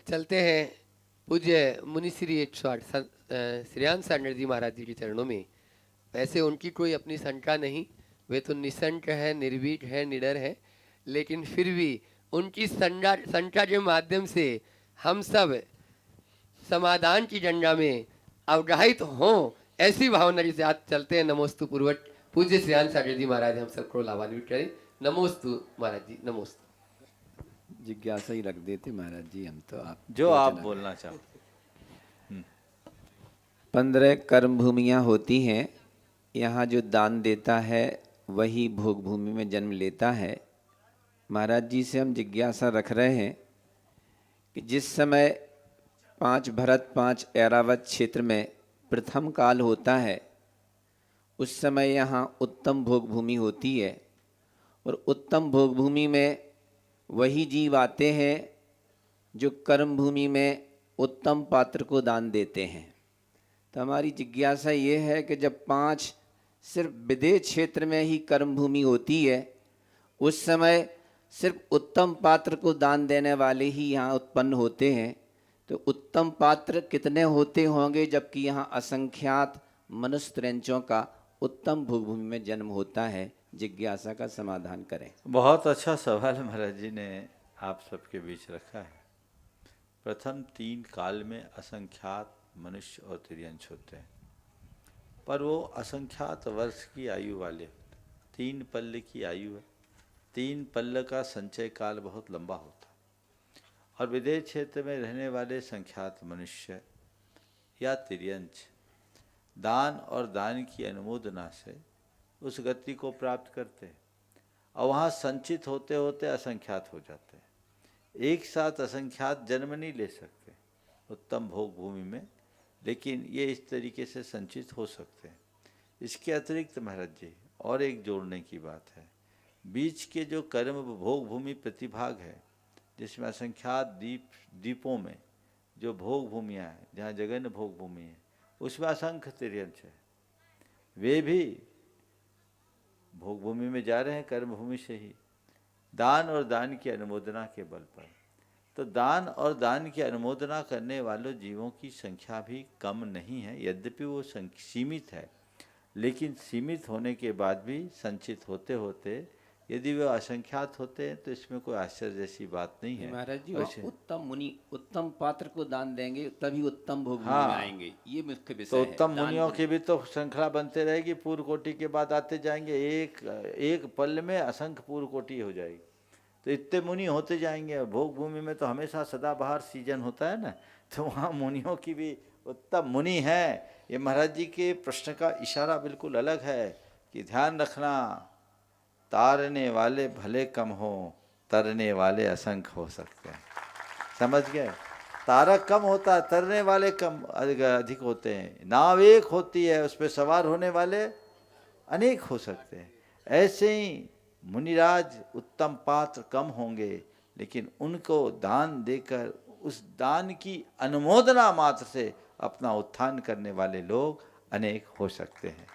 चलते हैं पूज्य मुनिश्री 108 श्रेयान सारण्य जी महाराज जी के चरणों में। वैसे उनकी कोई अपनी शंका नहीं, वे तो निशंक है, निर्भीक है, निडर है, लेकिन फिर भी उनकी शंका के माध्यम से हम सब समाधान की गंगा में अवगाहित हों, ऐसी भावना से आज चलते हैं। नमोस्तु पूर्वक पूज्य श्रेयान सागर जी महाराज हम सबको लाभान्वित करें। नमोस्तु महाराज जी, नमोस्तु। जिज्ञासा ही रख देते महाराज जी, हम तो आप जो आप बोलना चाहो। 15 कर्म भूमियाँ होती हैं। यहाँ जो दान देता है वही भोग भूमि में जन्म लेता है। महाराज जी से हम जिज्ञासा रख रहे हैं कि जिस समय 5 भरत 5 ऐरावत क्षेत्र में प्रथम काल होता है, उस समय यहाँ उत्तम भोग भूमि होती है और उत्तम भोग भूमि में वही जीव आते हैं जो कर्म भूमि में उत्तम पात्र को दान देते हैं। तो हमारी जिज्ञासा ये है कि जब 5 सिर्फ विदेह क्षेत्र में ही कर्म भूमि होती है, उस समय सिर्फ उत्तम पात्र को दान देने वाले ही यहाँ उत्पन्न होते हैं, तो उत्तम पात्र कितने होते होंगे जबकि यहाँ असंख्यात मनुष्य त्रैंचों का उत्तम भोग भूमि में जन्म होता है। जिज्ञासा का समाधान करें। बहुत अच्छा सवाल महाराज जी ने आप सबके बीच रखा है। प्रथम 3 काल में असंख्यात मनुष्य और तिर्यंश होते हैं, पर वो असंख्यात वर्ष की आयु वाले, 3 पल्ल की आयु है। 3 पल्ल का संचय काल बहुत लंबा होता है और विदेश क्षेत्र में रहने वाले संख्यात मनुष्य या तिर्यंश दान और दान की अनुमोदना से उस गति को प्राप्त करते हैं और वहाँ संचित होते होते असंख्यात हो जाते हैं। एक साथ असंख्यात जन्म नहीं ले सकते उत्तम भोग भूमि में, लेकिन ये इस तरीके से संचित हो सकते हैं। इसके अतिरिक्त महाराज जी और एक जोड़ने की बात है, बीच के जो कर्म भोग भूमि प्रतिभाग है, जिसमें असंख्यात द्वीपों में जो भोग भूमियाँ हैं, जहाँ जगन भोग भूमि है, उसमें असंख्य तिर्यंश है। वे भी भोग भूमि में जा रहे हैं कर्म भूमि से ही, दान और दान की अनुमोदना के बल पर। तो दान और दान की अनुमोदना करने वालों जीवों की संख्या भी कम नहीं है, यद्यपि वो सीमित है, लेकिन सीमित होने के बाद भी संचित होते होते यदि वे असंख्यात होते हैं तो इसमें कोई आश्चर्य जैसी बात नहीं है। महाराज जी उत्तम मुनि उत्तम पात्र को दान देंगे तभी उत्तम भोग भूमि हाँ, में आएंगे, ये मुख्य विषय तो है। उत्तम मुनियों की भी तो श्रृंखला बनते रहेगी, पूर्व कोटि के बाद आते जाएंगे, एक पल में असंख्य पूर्व कोटि हो जाएगी, तो इतने मुनि होते जाएंगे। भोग भूमि में तो हमेशा सदाबहार सीजन होता है ना, तो वहाँ मुनियों की भी उत्तम मुनि है। ये महाराज जी के प्रश्न का इशारा बिल्कुल अलग है कि ध्यान रखना, तारने वाले भले कम हो, तरने वाले असंख्य हो सकते हैं। समझ गए? तारक कम होता है, तरने वाले कम अधिक होते हैं। नाव एक होती है, उस पर सवार होने वाले अनेक हो सकते हैं। ऐसे ही मुनिराज उत्तम पात्र कम होंगे, लेकिन उनको दान देकर उस दान की अनुमोदना मात्र से अपना उत्थान करने वाले लोग अनेक हो सकते हैं।